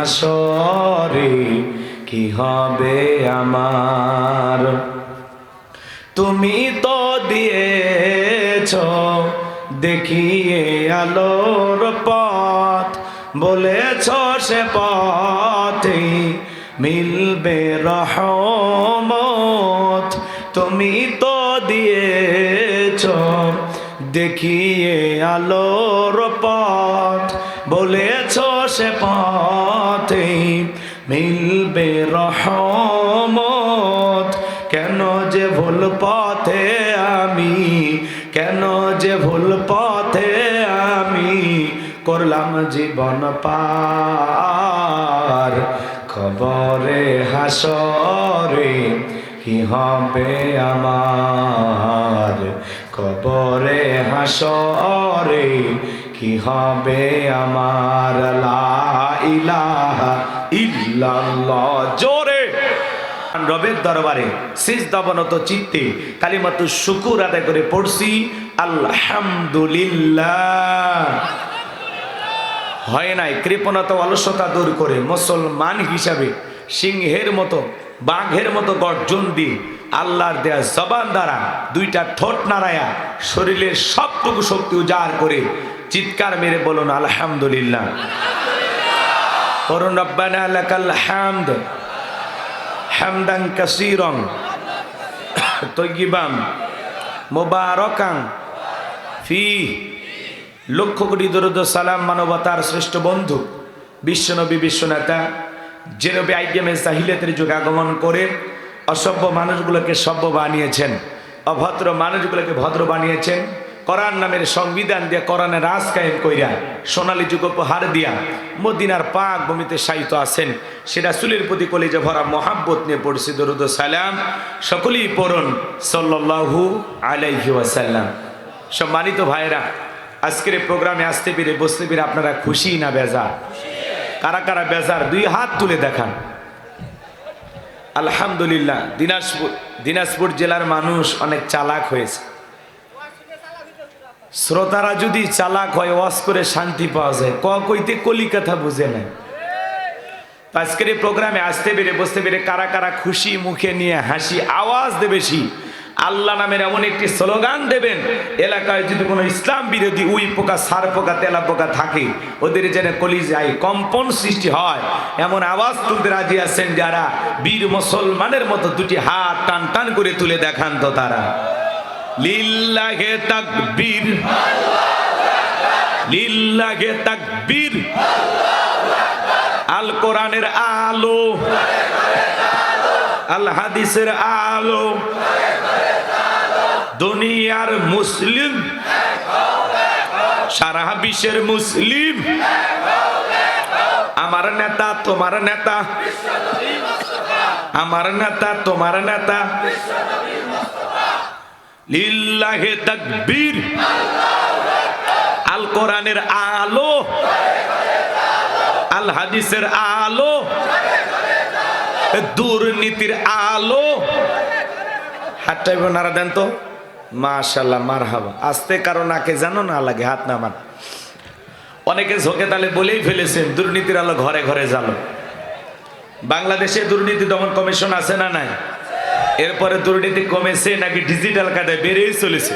হাসরে কি হবে আমার। তুমি তো দিয়েছ দেখিয়ে আলোর পথ, বলেছ সে পথে মিলবে রহমত। তুমি তো দিয়েছ দেখিয়ে আলোর পথ, বলেছ সে পথে মিলবে রহমত। কেন যে ভুল পথে আমি, কেন যে ভুল পথে আমি করলাম জীবন পার। খবরে হাসরে কি হবে আমার, কবরে হাসরে কি হবে আমার। লা ইলাহা ইল্লাল্লাহ। জোরে রবের দরবারে সিজদাবনত চিত্তে কালিমাতু শুকুর আদায় করে পড়ছি আলহামদুলিল্লাহ। হয় নাই কৃপণতা অলসতা দূর করে মুসলমান হিসাবে সিংহের মতো বাঘের মতো গর্জন দিয়ে আল্লাহর দেয়া জবান দ্বারা দুইটা ঠোঁট নাড়ায়া শরীরের সবটুকু শক্তি উজাড় করে চিৎকার মেরে বলুন আলহামদুলিল্লাহ। করুন রব্বানা লাকাল হামদ হামদান কাসীরান তাইয়িবান মুবারাকান ফি। লক্ষ কোটি দরুদ সালাম মানবতার শ্রেষ্ঠ বন্ধু বিশ্বনবী বিশ্বনেতা যে নবী আইয়ামে জাহিলিয়াতের যুগে আগমন করে অসভ্য মানুষগুলোকে সভ্য বানিয়েছেন, অভদ্র মানুষগুলোকে ভদ্র বানিয়েছেন, কোরআন নামের সংবিধান দিয়ে কোরআনের রাজ কায়েম কইরা সোনালী যুগ উপহার দিয়া মদিনার পাক ভূমিতে শায়িত আছেন। সেটা রাসূলের প্রতি কলিজা ভরা মহাব্বত নিয়ে পড়ছি দরুদ সালাম। সকলেই পড়ুন সাল্লাল্লাহু আলাইহি ওয়াসাল্লাম। সম্মানিত ভাইরা, আজকের এই প্রোগ্রামে আসতে পেরে বসতে পেরে আপনারা খুশি না বেজার? কারা কারা বেজার দুই হাত তুলে দেখান। আলহামদুলিল্লাহ। দিনাজপুর জেলার মানুষ অনেক চালাক হয়েছে। শ্রোতারা যদি চালাক হয় ওয়াজ করে শান্তি পাওয়া যায়, কইতে কলি কথা বুঝে নেয়। আজকের এই প্রোগ্রামে আসতে পেরে বসতে পেরে কারা কারা খুশি মুখে নিয়ে হাসি আওয়াজ দেবে বেশি আল্লাহ নামের এমন একটি স্লোগান দেবেন, এলাকায় যদি কোনো ইসলাম বিরোধী উই পোকা সার পোকা তেলা পোকা থাকে ওদের যেন কলিজায় কম্পন সৃষ্টি হয় এমন আওয়াজ তুলতে রাজি আছেন যারা? বীর মুসলমানের মতো দুটি হাত টান টান করে তুলে দেখান তো তারা। লিল্লাহে তাকবীর, লিল্লাহে তাকবীর। আল কোরআনের আলো, আল হাদিসের আলো, দুনিয়ার মুসলিম সারা বিশ্বের মুসলিম। আমার নেতা তোমার নেতা, আমার নেতা তোমার নেতা। লিল্লাহে তাকবীর। আল কোরআনের আলো, আল হাদিসের আলো, দুর্নীতির আলো। হাতটা নাড়া দেন তো। মাশাআল্লাহ, মারহাবা। আস্তে কারো নাকে জানো না লাগে, হাত নামান। অনেকে ঝোঁকে তালে বলেই ফেলেছেন দুর্নীতির আলো ঘরে ঘরে জ্বালো। বাংলাদেশে দুর্নীতি দমন কমিশন আছে না নাই? এরপরে দুর্নীতি কমেছে নাকি ডিজিটাল কার্ডে বেড়েই চলেছে?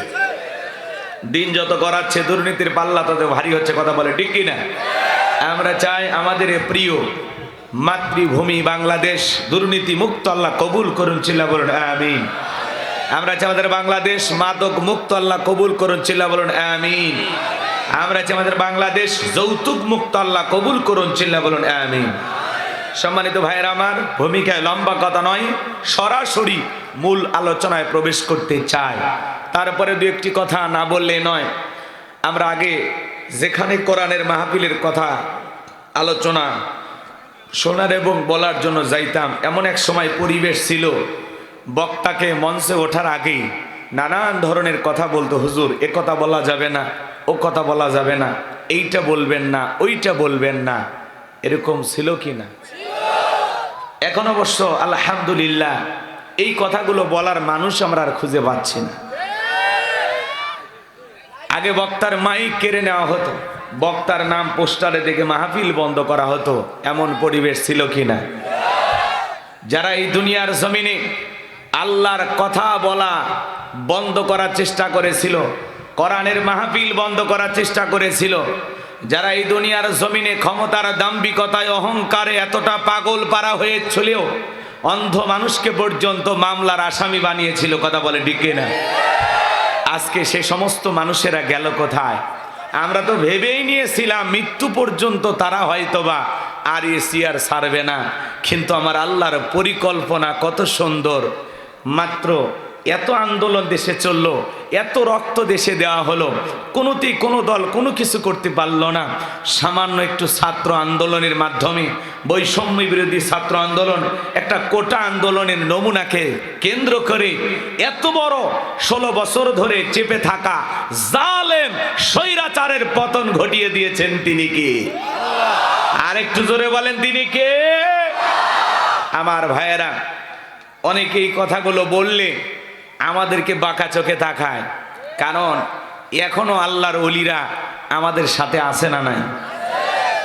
দিন যত গড়াচ্ছে দুর্নীতির পাল্লা তত ভারী হচ্ছে, কথা বলে ঠিক কিনা? আমরা চাই আমাদের প্রিয় মাতৃভূমি বাংলাদেশ দুর্নীতি মুক্ত আল্লাহ কবুল করুন, চিল্লা বলুন আমিন। আমরা চাই আমাদের বাংলাদেশ মাদক মুক্ত আল্লাহ কবুল করুন, চিল্লা বলুন আমিন। আমরা চাই আমাদের বাংলাদেশ যৌতুক মুক্ত আল্লাহ কবুল করুন, চিল্লা বলুন আমিন। সম্মানিত ভাইয়েরা আমার, ভূমিকায় লম্বা কথা নয়, সরাসরি মূল আলোচনায় প্রবেশ করতে চাই। তারপরে দু একটি কথা না বললে নয়। আমরা আগে যেখানে কোরআনের মাহফিলের কথা আলোচনা শোনার এবং বলার জন্য যাইতাম, এমন এক সময় পরিবেশ ছিল বক্তাকে মঞ্চে ওঠার আগেই নানান ধরনের কথা বলতো। হুজুর এ কথা বলা যাবে না, ও কথা বলা যাবে না, এইটা বলবেন না, ওইটা বলবেন না, এরকম ছিল কি না? এখন অবশ্য আলহামদুলিল্লাহ এই কথাগুলো বলার মানুষ আমরা আর খুঁজে পাচ্ছি না। আগে বক্তার মাইক কেড়ে নেওয়া হতো, বক্তার নাম পোস্টারে দেখে মাহফিল বন্ধ করা হতো, এমন পরিবেশ ছিল কিনা? যারা এই দুনিয়ার জমিনে আল্লাহর কথা বলা বন্ধ করার চেষ্টা করেছিল, কোরআনের মাহফিল বন্ধ করার চেষ্টা করেছিল, যারা এই দুনিয়ার জমিনে ক্ষমতার দাম্ভিকতায় অহংকারে এতটা পাগল পারা হয়েছিল, অন্ধ মানুষকে পর্যন্ত মামলার আসামি বানিয়েছিল, কথা বলে ঠিক না? আজকে সে সমস্ত মানুষেরা গেল কোথায়? আমরা তো ভেবেই নিয়েছিলাম মৃত্যু পর্যন্ত তারা হয়তোবা আর এ চেয়ার ছাড়বে না, কিন্তু আমার আল্লাহর পরিকল্পনা কত সুন্দর। মাত্র এত আন্দোলন দেশে চললো, এত রক্ত দেশে দেওয়া হলো, কোনোতেই কোনো দল কোনো কিছু করতে পারলো না। সামান্য একটু ছাত্র আন্দোলনের মাধ্যমে, বৈষম্য বিরোধী ছাত্র আন্দোলন, একটা কোটা আন্দোলনের নমুনাকে কেন্দ্র করে এত বড় 16 বছর ধরে চেপে থাকা জালেম স্বৈরাচারের পতন ঘটিয়ে দিয়েছেন তিনি কি? আর একটু জোরে বলেন তিনি কে? আমার ভাইয়েরা, অনেকে এই কথাগুলো বললে আমাদেরকে বাঁকা চোখে তাকায়, কারণ এখনো আল্লাহর ওলিরা আমাদের সাথে আছে না নাই?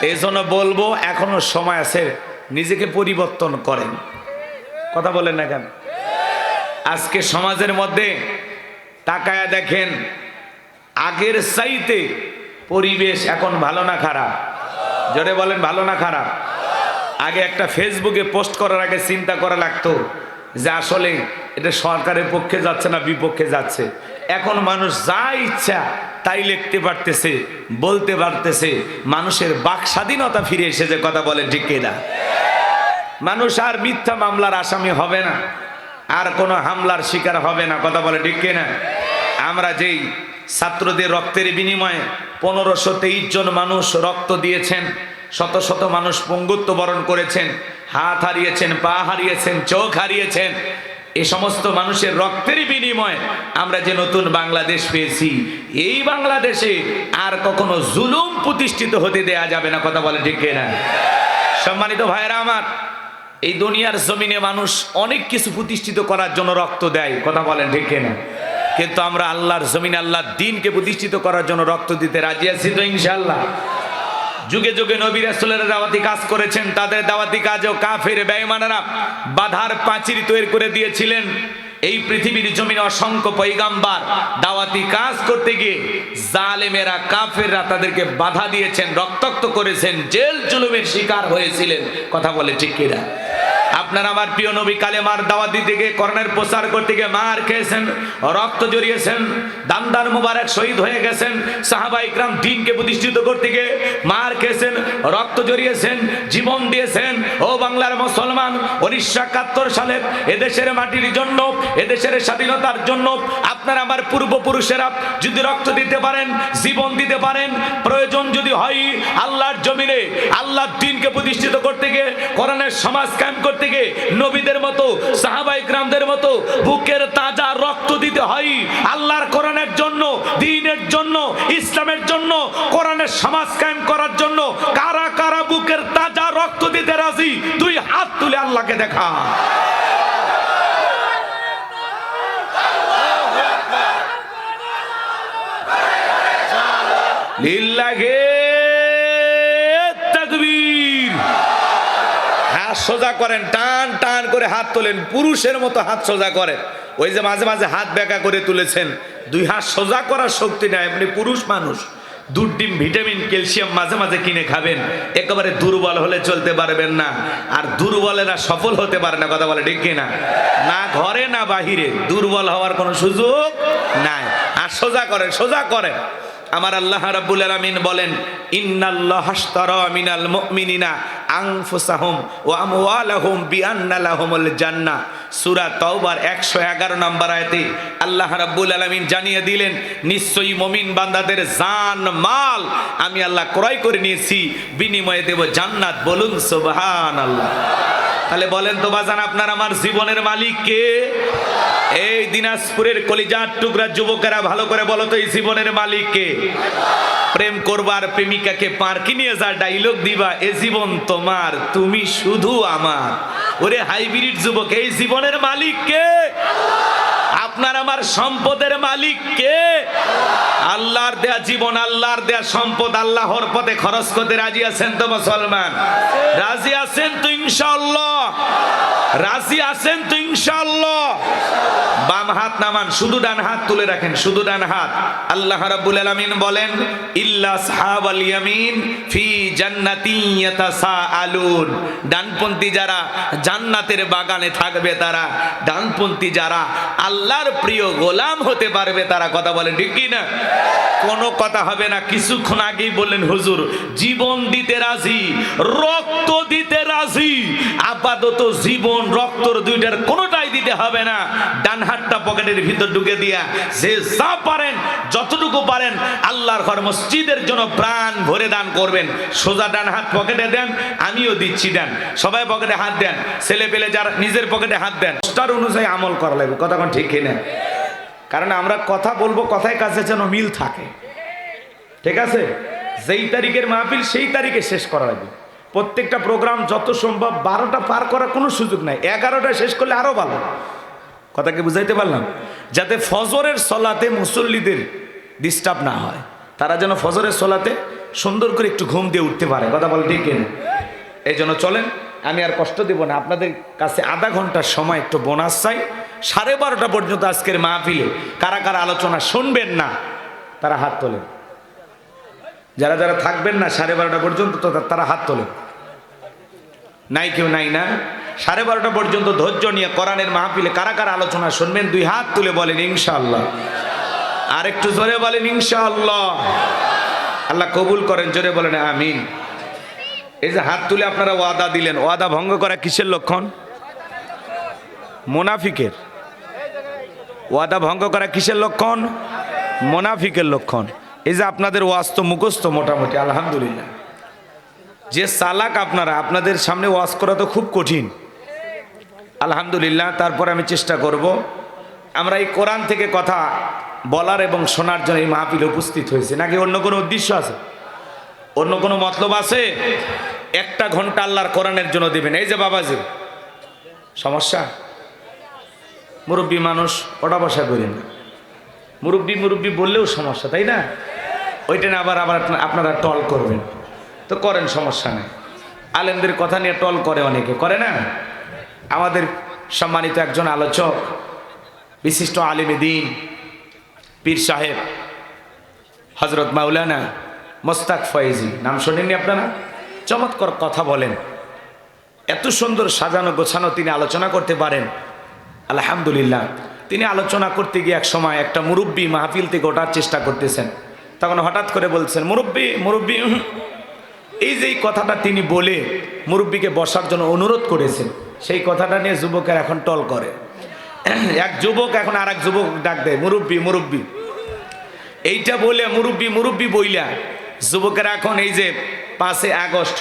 এই জন্য বলবো এখনো সময় আছে, নিজেকে পরিবর্তন করেন। কথা বলেন না কেন? আজকে সমাজের মধ্যে তাকায়া দেখেন, আগের চাইতে পরিবেশ এখন ভালো না খারাপ? জোরে বলেন, ভালো না খারাপ? আগে একটা ফেসবুকে পোস্ট করার আগে চিন্তা করা লাগতো যে আসলে এটা সরকারের পক্ষে যাচ্ছে না বিপক্ষে যাচ্ছে। এখন মানুষ যা ইচ্ছা তাই লিখতে পারতেছে, বলতে পারতেছে, মানুষের বাক স্বাধীনতা ফিরে এসেছে, কথা বলে ঠিক কিনা? মানুষ আর মিথ্যা মামলার আসামি হবে না, আর কোনো হামলার শিকার হবে না, কথা বলে ঠিক কিনা? আমরা যেই ছাত্রদের রক্তের বিনিময়ে 1523 জন মানুষ রক্ত দিয়েছেন, শত শত মানুষ পঙ্গুত্ব বরণ করেছেন, হাত হারিয়েছেন, পা হারিয়েছেন, চোখ হারিয়েছেন, এই সমস্ত মানুষের রক্তের বিনিময়ে আমরা যে নতুন বাংলাদেশ পেয়েছি, এই বাংলাদেশে আর কখনো জুলুম প্রতিষ্ঠিত হতে দেয়া যাবে না, কথা বলে ঠিক কিনা? সম্মানিত ভাইরা আমার, এই দুনিয়ার জমিনে মানুষ অনেক কিছু প্রতিষ্ঠিত করার জন্য রক্ত দেয়, কথা বলেন ঠিক কিনা? কিন্তু আমরা আল্লাহর জমিনে আল্লাহর দ্বীনকে প্রতিষ্ঠিত করার জন্য রক্ত দিতে রাজি আছি তো ইনশাআল্লাহ? যুগে যুগে নবী রাসূলেরা দাওয়াতি কাজ করেছেন, তাদের দাওয়াতি কাজও কাফের বেঈমানেরা বাধার প্রাচীর তৈরি করে দিয়েছিলেন। এই পৃথিবীর জমিনে অসংখ্য পয়গাম্বার দাওয়াতি কাজ করতে গিয়ে জালেমেরা কাফেররা তাদেরকে বাধা দিয়েছেন, রক্তাক্ত করেছেন, জেল জুলুমের শিকার হয়েছিলেন, কথা বলে ঠিক কিনা? আপনার আমার প্রিয় নবী কালেমার দাওয়াত দিতে গিয়ে, কোরআনের প্রচার করতে গিয়ে মার খেয়েছেন, রক্ত জড়িয়েছেন, দামদার মুবারক শহীদ হয়ে গেছেন। সাহাবায়ে ইকরাম দ্বীনকে প্রতিষ্ঠিত করতে গিয়ে মার খেয়েছেন, রক্ত জড়িয়েছেন, জীবন দিয়েছেন। ও বাংলার মুসলমান, 1971 সালে এদেশের মাটির জন্য, এদেশের স্বাধীনতার জন্য আপনার আমার পূর্বপুরুষেরা যদি রক্ত দিতে পারেন, জীবন দিতে পারেন, প্রয়োজন যদি হয় আল্লাহর জমিনে আল্লাহর দ্বীনকে প্রতিষ্ঠিত করতে গিয়ে, কোরআনের সমাজ কায়েম করতে গিয়ে নবীদের মতো, সাহাবায়ে কিরামদের মতো বুকের তাজা রক্ত দিতে হয় আল্লাহর কোরআনের জন্য, দ্বীনের জন্য, ইসলামের জন্য, কোরআনের সমাজ কায়েম করার জন্য। কারা কারা বুকের তাজা রক্ত দিতে রাজি? দুই হাত তুলে আল্লাহকে দেখা। লিল্লাহি তাকবীর। হাত সোজা করেন, টান টান করে হাত তোলেন, পুরুষের মতো হাত সোজা করেন। ওই যে মাঝে মাঝে হাত বেঁকা করে তুলেছেন, দুই হাত সোজা করার শক্তি নাই, আপনি পুরুষ মানুষ। দুধ, ডিম, ভিটামিন, ক্যালসিয়াম মাঝে মাঝে কিনে খাবেন, একেবারে দুর্বল হলে চলতে পারবেন না। আর দুর্বলেরা সফল হতে পারে না, কথা বলে ঠিক কিনা? না ঘরে না বাহিরে দুর্বল হওয়ার কোনো সুযোগ নাই। আর সোজা করেন, সোজা করেন। আমার আল্লাহ রাব্বুল আলামিন বলেন, ইন্নাল্লাহা আশতারা মিনাল মুমিনিনা আনফুসাহুম ওয়া আমওয়ালাহুম বিআন্না লাহুমুল জান্নাহ। সূরা তাওবার 111 নম্বর আয়াতে আল্লাহ রাব্বুল আলামিন জানিয়ে দিলেন, নিশ্চয়ই মুমিন বান্দাদের জান মাল আমি আল্লাহ ক্রয় করে নিয়েছি, বিনিময়ে দেব জান্নাত। বলুন সুবহানাল্লাহ। তাহলে বলেন তো বাজান, আপনার আমার জীবনের মালিক কে? এই দিনাজপুরের কলিজার টুকরা যুবকেরা ভালো করে বলো তো, এই জীবনের মালিক কে? প্রেম করবার প্রেমিকাকে পার্কে নিয়ে যা ডায়লগ দিবা, এ জীবন তোমার, তুমি শুধু আমার। ওরে হাইব্রিড যুবক, এই জীবনের মালিক কে? আপনার আমার সম্পদের মালিক কে? আল্লাহর দেয়া জীবন, আল্লাহর দেয়া সম্পদ আল্লাহর পথে খরচ করতে রাজি আছেন তো মুসলমান? রাজি আছেন তো ইনশাআল্লাহ? রাজি আছেন তো ইনশাআল্লাহ? বাম হাত নামান, শুধু ডান হাত তুলে রাখেন, শুধু ডান হাত। আল্লাহ রাব্বুল আলামিন বলেন ইল্লা আসহাবাল ইয়ামিন ফি জান্নাতিন ইয়াতাসাআলুন। ডানপন্থী যারা জান্নাতের বাগানে থাকবে তারা, ডানপন্থী যারা আল্লাহর প্রিয় গোলাম হতে পারবে তারা। কথা বলেন ঠিক কি না? কোনো কথা হবে না। কিছুক্ষণ আগেই বললেন হুজুর জীবন দিতে রাজি, রক্ত দিতে রাজি। আপাতত জীবন রক্তর দুইটার কোনোটাই দিতে হবে না। ডান হাতটা পকেটের ভিতর ঢুকে দিয়া যে যা পারেন যতটুকু পারেন আল্লাহর ঘর মসজিদের জন্য প্রাণ ভরে দান করবেন। সোজা ডান হাত পকেটে দেন, আমিও দিচ্ছি দেন, সবাই পকেটে হাত দেন, ছেলে পেলে যারা নিজের পকেটে হাত দেন। স্টার অনুযায়ী আমল করা লাগবে। কথা কোন ঠিক কিনা? কারণ আমরা কথা বলবো, কথায় কাছে যেন মিল থাকে। ঠিক আছে? যেই তারিখের মাহফিল সেই তারিখে শেষ করা লাগবে। প্রত্যেকটা প্রোগ্রাম যত সম্ভব 12টা পার করার কোনো সুযোগ নাই, 11টা শেষ করলে আরো ভালো। কথা কি বুঝাইতে পারলাম? যাতে ফজরের সলাতে মুসল্লিদের ডিস্টার্ব না হয়, তারা যেন ফজরের সলাতে সুন্দর করে একটু ঘুম দিয়ে উঠতে পারে। কথা বল ঠিক কিনা? এই জন্য চলেন, আমি আর কষ্ট দেব না, আপনাদের কাছে আধা ঘন্টার সময় একটু বোনাস চাই। 12:30 পর্যন্ত আজকের মাহফিলে কারা কারা আলোচনা শুনবেন না তারা হাত তোলেন। যারা যারা থাকবেন না 12:30 পর্যন্ত তো তারা হাত তোলেন। নাই কেউ নাই না? 12:30 পর্যন্ত ধৈর্য নিয়ে কোরআনের মাহফিলে কারা কারা আলোচনা শুনবেন 2 হাত তুলে বলেন ইনশাআল্লাহ। আর একটু জোরে বলেন ইনশাআল্লাহ। আল্লাহ কবুল করেন, জোরে বলেন আমিন। এই যে হাত তুলে আপনারা ওয়াদা দিলেন, ওয়াদা ভঙ্গ করা কিসের লক্ষণ? মুনাফিকের। ওয়াদা ভঙ্গ করা কিসের লক্ষণ? মুনাফিকের লক্ষণ। এই যে আপনাদের ওয়াজ তো মুখস্থ মোটামুটি আলহামদুলিল্লাহ। যে চালাক আপনারা, আপনাদের সামনে ওয়াজ করা তো খুব কঠিন আলহামদুলিল্লাহ। তারপর আমি চেষ্টা করব, আমরা এই কোরআন থেকে কথা বলার এবং শোনার জন্য এই মাহফিলে উপস্থিত হয়েছে, নাকি অন্য কোনো উদ্দেশ্য আছে, অন্য কোনো মতলব আছে? 1 ঘন্টা আল্লাহর কোরআনের জন্য দেবেন। এই যে বাবাজি সমস্যা, মুরব্বী মানুষ ওটা বসা করেন, মুরব্বী মুরব্বী বললেও সমস্যা, তাই না? ওইটা না আবার আবার আপনারা টল করবেন তো করেন, সমস্যা নেই। আলেমদের কথা নিয়ে টল করে অনেকে, করে না? আমাদের সম্মানিত একজন আলোচক, বিশিষ্ট আলেমে দ্বীন, পীর সাহেব হযরত মাওলানা মোস্তাক ফয়েজি, নাম শোনেননি আপনারা? চমৎকার কথা বলেন, এত সুন্দর সাজানো গোছানো তিনি আলোচনা করতে পারেন আলহামদুলিল্লাহ। তিনি আলোচনা করতে গিয়ে এক সময় একটা মুরব্বী মাহফিল থেকে ওঠার চেষ্টা করতেছেন, তখন হঠাৎ করে বলছেন মুরব্বী মুরব্বী। এই যে কথাটা তিনি বলে মুরব্বীকে বসার জন্য অনুরোধ করেছেন, সেই কথাটা নিয়ে যুবকের এখন টল করে। এক যুবক এখন আর এক যুবক ডাক দেয় মুরব্বী মুরব্বী। এইটা বলে মুরব্বী মুরব্বী বইলা যুবকেরা এখন এই যে 5 আগস্ট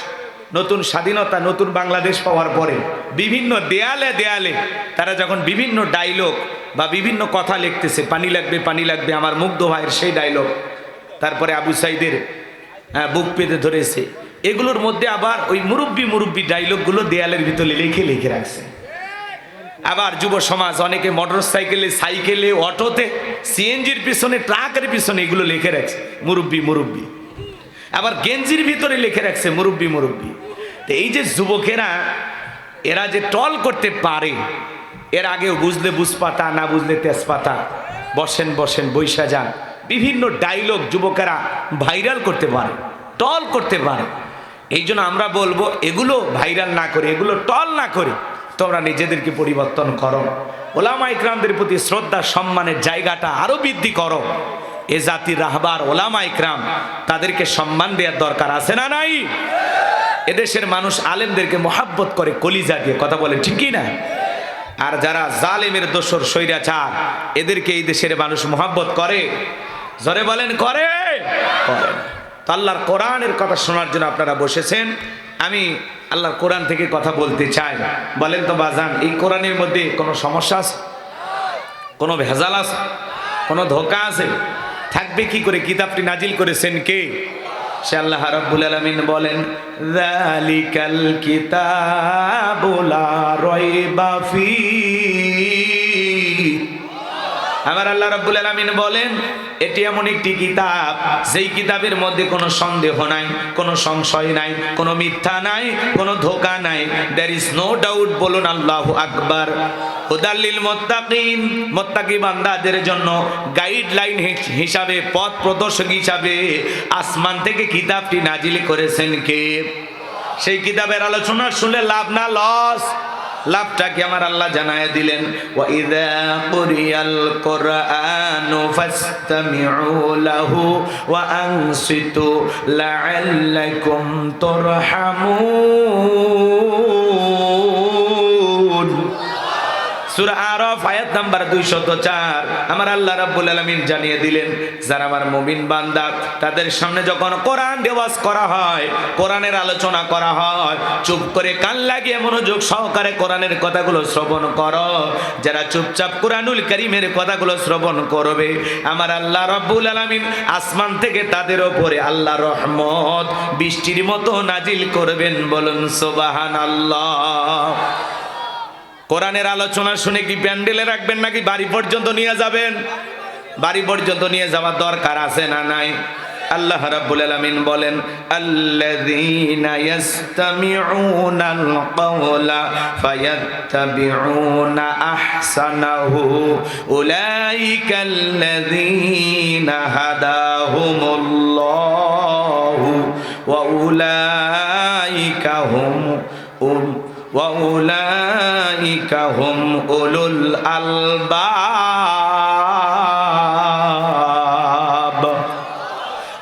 নতুন স্বাধীনতা, নতুন বাংলাদেশ পাওয়ার পরে বিভিন্ন দেয়ালে দেয়ালে তারা যখন বিভিন্ন ডায়লগ বা বিভিন্ন কথা লিখতেছে, পানি লাগবে পানি লাগবে, আমার মুগ্ধ ভাইয়ের সেই ডায়লগ, তারপরে আবু সাইদের বুক পেতে ধরেছে, এগুলোর মধ্যে আবার ওই মুরব্বী মুরব্বী ডায়লগগুলো দেয়ালের ভিতরে লিখে লিখে রাখছে। আবার যুব সমাজ অনেকে মোটর সাইকেলে, সাইকেলে, অটোতে, সিএনজির পিছনে, ট্রাকের পিছনে এগুলো লিখে রাখছে মুরব্বী মুরব্বী। আবার গেঞ্জির ভিতরে লিখে রাখছে মুরব্বী মুরব্বী। তো এই যে যুবকেরা এরা যে টল করতে পারে, এর আগেও বুঝলে বুঝপাতা, না বুঝলে তেজপাতা, বসেন বসেন বৈশা যান, বিভিন্ন ডায়লগ যুবকেরা ভাইরাল করতে পারে, টল করতে পারে। এই জন্য আমরা বলবো এগুলো ভাইরাল না করে, এগুলো টল না করে তোমরা নিজেদেরকে পরিবর্তন করো, ওলামা ইকরামদের প্রতি শ্রদ্ধা সম্মানের জায়গাটা আরো বৃদ্ধি করো। এ জাতির রাহবার ওলামা ইকরাম, তাদেরকে সম্মান দেওয়ার দরকার আছে না নাই? এদেশের মানুষ আলেমদেরকে মহাব্বত করে কলিজা দিয়ে, কথা বলে ঠিকই না? আর যারা জালেমের দোসর স্বৈরাচার, এদেরকে এই দেশের মানুষ মহাব্বত করে, জোরে বলেন করে? করে। তো আল্লাহর কোরআনের কথা শোনার জন্য আপনারা বসেছেন, আমি আল্লাহর কোরআন থেকে কথা বলতে চাই। বলেন তো বাজান, এই কোরআনের মধ্যে কোনো সমস্যা আছে? কোনো ভেজাল আছে? কোনো ধোঁকা আছে? থাকবে কি করে? কিতাবটি নাজিল করেছেন কে? সে আল্লাহ রাব্বুল আলামিন বলেন যালিকাল কিতাবু লা রাইবা ফীহি আমার আল্লাহ রাব্বুল আলামিন বলেন এটি এমন একটি কিতাব যেই কিতাবের মধ্যে কোনো সন্দেহ নাই, কোনো সংশয় নাই, কোনো মিথ্যা নাই, কোনো ধোঁকা নাই। There is no doubt. বলুন আল্লাহু আকবার। হুদাল্লিল মুত্তাকিন, মুত্তাকি বান্দাদের জন্য গাইডলাইন হিসাবে, পথ প্রদর্শক হিসাবে আসমান থেকে কিতাবটি নাজিল করেছেন কে? সেই কিতাবের আলোচনা শুনে লাভ না লস? লাভটা কি আমার আল্লাহ জানায় দিলেন। ওয়া ইযা কুরিয়াল কুরআনু ফাসতামিউ লাহু ওয়া আনসিতু লাআল্লাকুম তুরহামুন। সূরা আরাফ আয়াত নাম্বার 204 আমার আল্লাহ রাব্বুল আলামিন জানিয়ে দিলেন, যারা আমার মুমিন বান্দা তাদের সামনে যখন কোরআন ওয়াজ করা হয়, কোরআনের আলোচনা করা হয়, চুপ করে কান লাগিয়ে মনোযোগ সহকারে কোরআনের কথাগুলো শ্রবণ করো। যারা চুপচাপ কোরআনুল কারীমের কথাগুলো শ্রবণ করবে, আমার আল্লাহ রাব্বুল আলামিন আসমান থেকে তাদের উপরে আল্লাহর রহমত বৃষ্টির মতো নাজিল করবেন। বলুন সুবহানাল্লাহ। কোরআনের আলোচনা শুনে কি প্যান্ডেলে রাখবেন নাকি বাড়ি পর্যন্ত নিয়ে যাবেন? বাড়ি পর্যন্ত নিয়ে যাওয়ার দরকার আছে না নাই? আল্লাহ রাব্বুল আলামিন বলেন, আল্লাযীনা ইয়াসতামিউনাল কাওলা ফায়াত্তাবিউনা আহসানাহু উলাইকাল্লাযীনা হাদাহুমুল্লাহু ওয়া উলাইকা হুম উলুল আলবাব।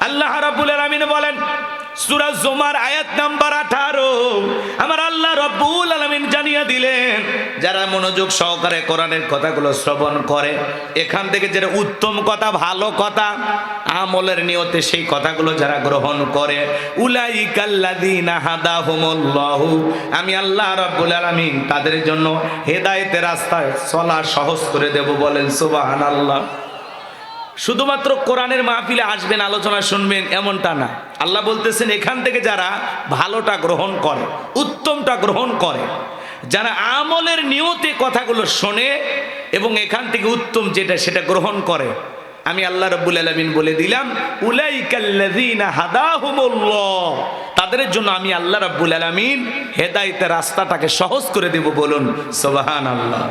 আল্লাহ রাব্বুল আলামিন বলেন সূরা জুমার আয়াত নাম্বার 18 আমার আল্লাহ রাব্বুল আলামিন জানিয়ে দিলেন, যারা মনোযোগ সহকারে কোরআনের কথাগুলো শ্রবণ করে, এখান থেকে যেটা উত্তম কথা, ভালো কথা, আমলের নিয়তে সেই কথাগুলো যারা গ্রহণ করে, উলাইকাল্লাযীনা হাদাহুমুল্লাহু, আমি আল্লাহ রাব্বুল আলামিন তাদের জন্য হেদায়েতের রাস্তায় চলা সহজ করে দেব। বলেন সুবহানাল্লাহ। শুধুমাত্র কোরআনের মাহফিলে আসবেন, আলোচনা শুনবেন এমনটা না। আল্লাহ বলতেছেন এখান থেকে যারা ভালোটা গ্রহণ করে, উত্তমটা গ্রহণ করে, যারা আমলের নিয়তে কথাগুলো শোনে এবং এখান থেকে উত্তম যেটা সেটা গ্রহণ করে, আমি আল্লাহ রাব্বুল আলামিন বলে দিলাম উলাইকাল্লাযীনা হাদাহুমুল্লাহ, তাদের জন্য আমি আল্লাহ রাব্বুল আলামিন হেদায়েতের রাস্তাটাকে সহজ করে দেব। বলুন সুবহানাল্লাহ।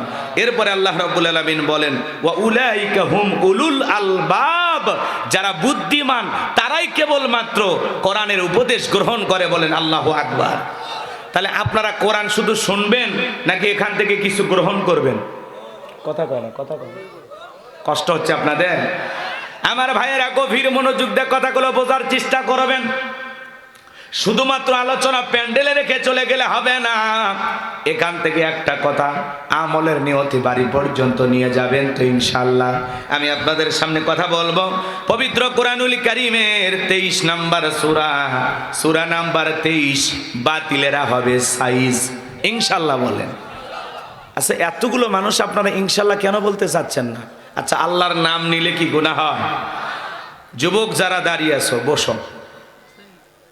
এরপরে আল্লাহ রাব্বুল আলামিন বলেন ওয়া উলাইকা হুম উলুল আলবাব, যারা বুদ্ধিমান তারাই কেবলমাত্র কোরআনের উপদেশ গ্রহণ করে। বলেন আল্লাহু আকবার। তাহলে আপনারা কোরআন শুধু শুনবেন নাকি এখান থেকে কিছু গ্রহণ করবেন? কথা কয় না, কথা কয়। কষ্ট হচ্ছে আপনাদের? আমার ভাইয়েরা গভীর মনোযোগ দিয়ে কথাগুলো বোঝার চেষ্টা করবেন। শুধুমাত্র আলোচনা প্যান্ডেলে রেখে চলে গেলে হবে না। এখান থেকে একটা কথা আমলের নিয়তি বাড়ি পর্যন্ত নিয়ে যাবেন তো ইনশাআল্লাহ। আমি আপনাদের সামনে কথা বলবো পবিত্র কোরআনুল কারীমের 23 নাম্বার সূরা, সূরা নাম্বার 23, বাতিলেরা হবে সাইজ। ইনশাআল্লাহ বলেন। আচ্ছা, এতগুলো মানুষ আপনারা ইনশাআল্লাহ কেন বলতে চাচ্ছেন না? আচ্ছা, আল্লাহর নাম নিলে কি গুনাহ হয়? যুবক যারা দাঁড়িয়ে আছো বসো।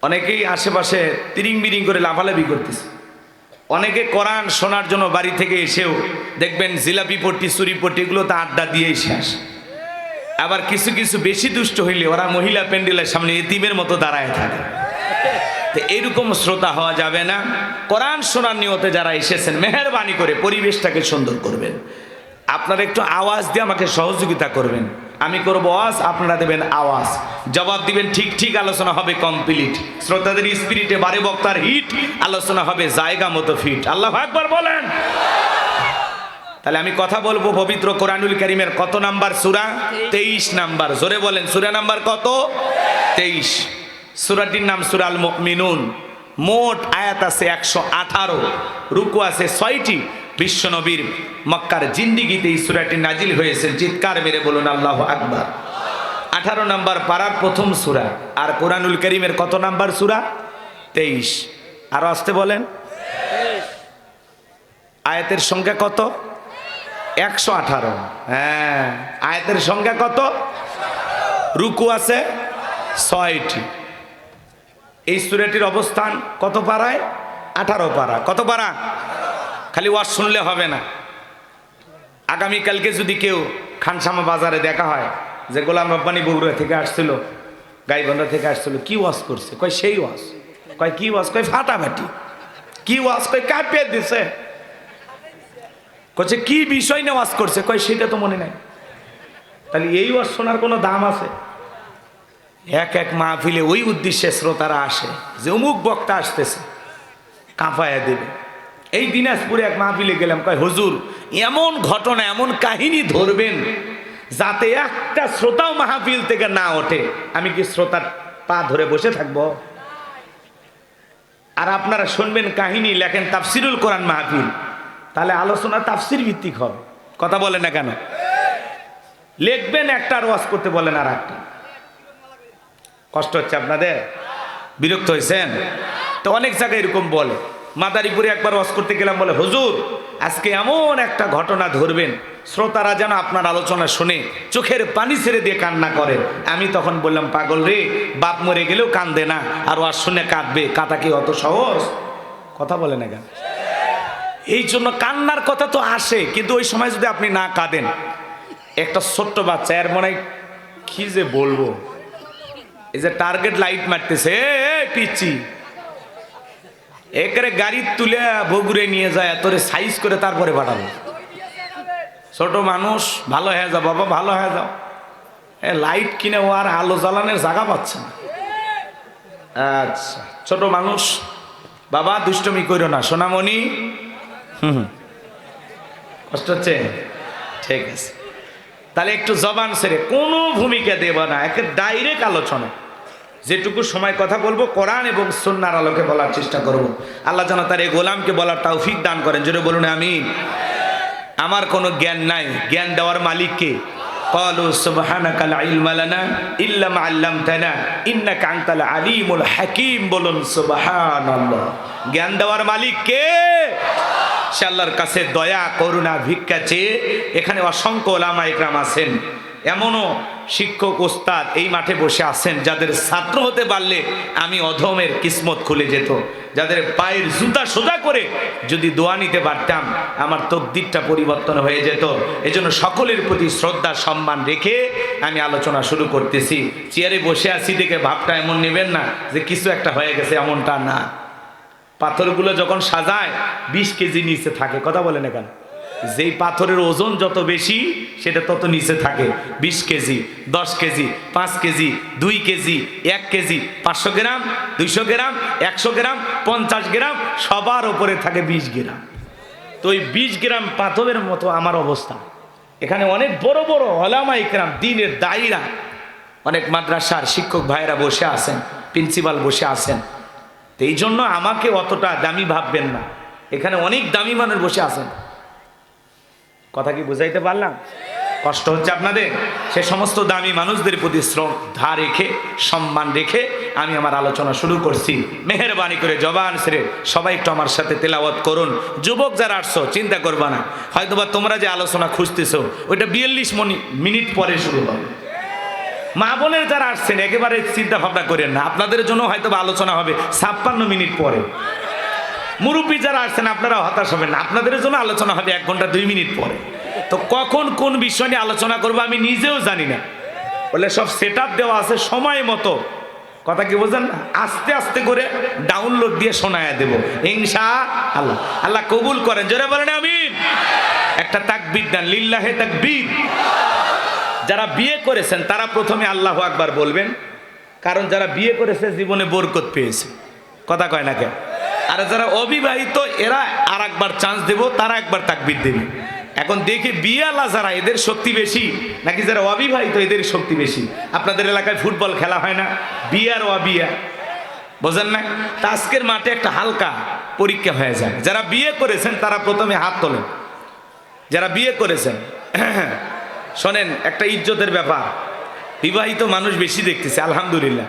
অনেকেই আশেপাশে তিরিং বিরিং করে লাফালাফি করতেছে। অনেকে কোরআন শোনার জন্য বাড়ি থেকে এসেও দেখবেন জিলাপি পট্টি, চুরি পট্টি এগুলো তো আড্ডা দিয়েই শেষ। আবার কিছু কিছু বেশি দুষ্ট হইলে ওরা মহিলা প্যান্ডেলের সামনে এতিমের মতো দাঁড়ায় থাকে। তো এইরকম শ্রোতা হওয়া যাবে না। কোরআন শোনার নিয়তে যারা এসেছেন মেহেরবানি করে পরিবেশটাকে সুন্দর করবেন। আপনারা একটু আওয়াজ দিয়ে আমাকে সহযোগিতা করবেন। আমি করব আওয়াজ, আপনারা দেবেন আওয়াজ, জবাব দিবেন ঠিক ঠিক, আলোচনা হবে কমপ্লিট। শ্রোতাদের স্পিরিটে বারে বক্তার হিট, আলোচনা হবে জায়গা মতো ফিট। আল্লাহু আকবার বলেন। তাহলে আমি কথা বলবো পবিত্র কোরআনুল কারীমের কত নাম্বার সূরা? 23 নাম্বার। জোরে বলেন, সূরা নাম্বার কত? 23। সূরাটির নাম সূরা আল মুমিনুন। মোট আয়াত আছে 118, রুকু আছে 6টি। বিশ্বনবীর মক্কার জিন্দিগিতে এই সূরাটি নাজিল হয়েছে। চিৎকার মেরে বলুন আল্লাহু আকবার। 18 নাম্বার পারার প্রথম সূরা। আর কোরআনুল কারীমের কত নাম্বার সূরা? 23। আরো আসতে বলেন। আয়াতের সংখ্যা কত? 118। হ্যাঁ, আয়াতের সংখ্যা কত? রুকু আছে 6টি। এই সূরাটির অবস্থান কত পারায়? 18 পারা। কত পারা? খালি ওয়াজ শুনলে হবে না। আগামীকালকে যদি কেউ খানসামা বাজারে দেখা হয় যে গোলাম রব্বানী বগুড়া থেকে আসছিল, গাইবান্ধা থেকে আসছিল, কি ওয়াজ করছে? কয় সেই ওয়াজ। কয় কি ওয়াজ? কয় ফাটাফাটি। কি ওয়াজ? কয় কাঁপিয়ে দিছে। কচ্ছে কি বিষয় নিয়ে ওয়াজ করছে? কয় সেটা তো মনে নাই। তাহলে এই ওয়াজ শোনার কোনো দাম আছে? এক এক মাহফিলে ওই উদ্দেশ্যে শ্রোতারা আসে যে অমুক বক্তা আসতেছে, কাঁপায়া দেবে। এই দিনাজপুরে এক মাহফিলে গেলাম, কয় হুজুর এমন ঘটনা, এমন কাহিনী ধরবেন যাতে একটা শ্রোতাও মাহফিল থেকে না ওঠে। আমি কি শ্রোতার পা ধরে বসে থাকবো? আর আপনারা শুনবেন কাহিনী, লেখেন তাফসিরুল কোরআন মাহফিল, তাহলে আলোচনা তাফসির ভিত্তিক হবে। কথা বলে না কেন? লিখবেন একটা আর ওয়াজ করতে বলেন আর একটা। কষ্ট হচ্ছে আপনাদের? বিরক্ত হয়েছেন? তো অনেক জায়গায় এরকম বলে। মাদারীপুরে একবার ওয়াজ করতে গেলাম, বলে হুজুর আজকে এমন একটা ঘটনা ধরবেন শ্রোতারা যেন আপনার আলোচনা শুনে চোখের পানি ছেড়ে দিয়ে কান্না করে। আমি তখন বললাম, পাগল রে, বাপ মরে গেলেও কান্দে না, আর ওয়াজ শুনে কাঁদবে? কাঁদা কি অত সহজ? কথা বলে না কেন? এই জন্য কান্নার কথা তো আসে, কিন্তু ওই সময় যদি আপনি না কাঁদেন, একটা ছোট্ট বাচ্চা, এর মনে কি যে বলবো, এই যে টার্গেট লাইট মারতেছে, পিচ্ছি একরে গাড়ি তুলে বগুড়ে নিয়ে যায়, তোরে সাইজ করে তারপরে পাঠাবো। ছোট মানুষ, ভালো হয়ে যাও বাবা, ভালো হয়ে যাও। লাইট কিনে ও আর আলো জ্বালানোর জায়গা পাচ্ছে না। আচ্ছা, ছোট মানুষ, বাবা দুষ্টমি করো না সোনামণি। কষ্ট হচ্ছে? ঠিক আছে, তাহলে একটু জবান ছেড়ে কোনো ভূমিকা দেব না, একে ডাইরেক্ট আলোচনা। যেটুকু সময় কথা বলবো কোরআন এবং সুন্নাহর আলোকে বলার চেষ্টা করব। আল্লাহ যেন তার এই গোলামকে বলার তৌফিক দান করেন। জোরে বলুন আমিন। আমার কোনো জ্ঞান নাই, জ্ঞান দেওয়ার মালিক কে? ক্বালু সুবহানাকা লা ইলমা লানা ইল্লা মা আল্লামতানা ইন্নাকা আনতাল আলিমুল হাকীম। বলুন সুবহানাল্লাহ। জ্ঞান দেওয়ার মালিক কে? সে আল্লাহর কাছে দয়া করুণা ভিক্ষা চেয়ে এখানে অসংখ্য ওলামা ইকরাম আছেন। এমনও শিক্ষক ওস্তাদ এই মাঠে বসে আছেন যাদের ছাত্র হতে পারলে আমি অধমের কিসমত খুলে যেত, যাদের পায়ের জুতা সোজা করে যদি দোয়া নিতে পারতাম আমার তকদিরটা পরিবর্তন হয়ে যেত। এজন্য সকলের প্রতি শ্রদ্ধা সম্মান রেখে আমি আলোচনা শুরু করতেছি। চেয়ারে বসে আছি দেখে ভাবটা এমন নেবেন না যে কিছু একটা হয়ে গেছে, এমনটা না। পাথরগুলো যখন সাজায় 20 কেজি নিচে থাকে। কথা বলে না কেন? যেই পাথরের ওজন যত বেশি সেটা তত নিচে থাকে। 20 KG, 10 KG, 5 KG, 2 KG, 1 KG, 500 গ্রাম, 200 গ্রাম, 100 গ্রাম, 50 গ্রাম, সবার উপরে থাকে 20 গ্রাম। তো ওই 20 গ্রাম পাথরের মতো আমার অবস্থা। এখানে অনেক বড় বড় ওলামা ইকরাম, দ্বীনের দায়ীরা, অনেক মাদ্রাসার শিক্ষক ভাইরা বসে আছেন, প্রিন্সিপাল বসে আছেন। তো এই জন্য আমাকে অতটা দামি ভাববেন না, এখানে অনেক দামি মানুষ বসে আছেন। কথা কি বুঝাইতে পারলাম? কষ্ট হচ্ছে আপনাদের? সে সমস্ত দামি মানুষদের প্রতি শ্রদ্ধা রেখে সম্মান রেখে আমি আমার আলোচনা শুরু করছি। মেহেরবানি করে জবান ছেড়ে সবাই একটু আমার সাথে তেলাওয়াত করুন। যুবক যারা আসছো চিন্তা করবা না, হয়তোবা তোমরা যে আলোচনা খুঁজতেছো ওইটা 42 মিনিট পরে শুরু হবে। মা বোনের যারা আসছেন একেবারে চিন্তা ভাবনা করেন না, আপনাদের জন্য হয়তোবা আলোচনা হবে 56 মিনিট পরে। মুরব্বী যারা আসছেন আপনারা হতাশ হবেন না, আপনাদের জন্য আলোচনা হবে 1 ঘন্টা 2 মিনিট পরে। তো কখন কোন বিষয় নিয়ে আলোচনা করবো আমি নিজেও জানি না, বলে সব সেট আপ দেওয়া আছে সময় মতো। কথা কি বোঝেন না? আস্তে আস্তে করে ডাউনলোড দিয়ে শোনায়া দেব ইনশাআল্লাহ। আল্লাহ কবুল করেন। জোরে বলেন আমিন। একটা তাকবীর দেন, লিল্লাহে তাকবীর। যারা বিয়ে করেছেন তারা প্রথমে আল্লাহু আকবার বলবেন, কারণ যারা বিয়ে করেছে জীবনে বরকত পেয়েছে। কথা কয় না কেন? আর যারা অবিবাহিত এরা আর একবার চান্স দেব, তারা একবার তাকবীর দেবে। এখন দেখি বিয়ালা যারা, এদের শক্তি বেশি নাকি যারা অবিবাহিত এদের শক্তি বেশি? আপনাদের এলাকায় ফুটবল খেলা হয় না, বিয়ার অবিয়া, বোঝেন না? তা আজকের মাঠে একটা হালকা পরীক্ষা হয়ে যায়। যারা বিয়ে করেছেন তারা প্রথমে হাত তোলেন। যারা বিয়ে করেছেন শোনেন, একটা ইজ্জতের ব্যাপার, বিবাহিত মানুষ বেশি দেখতেছে আলহামদুলিল্লাহ,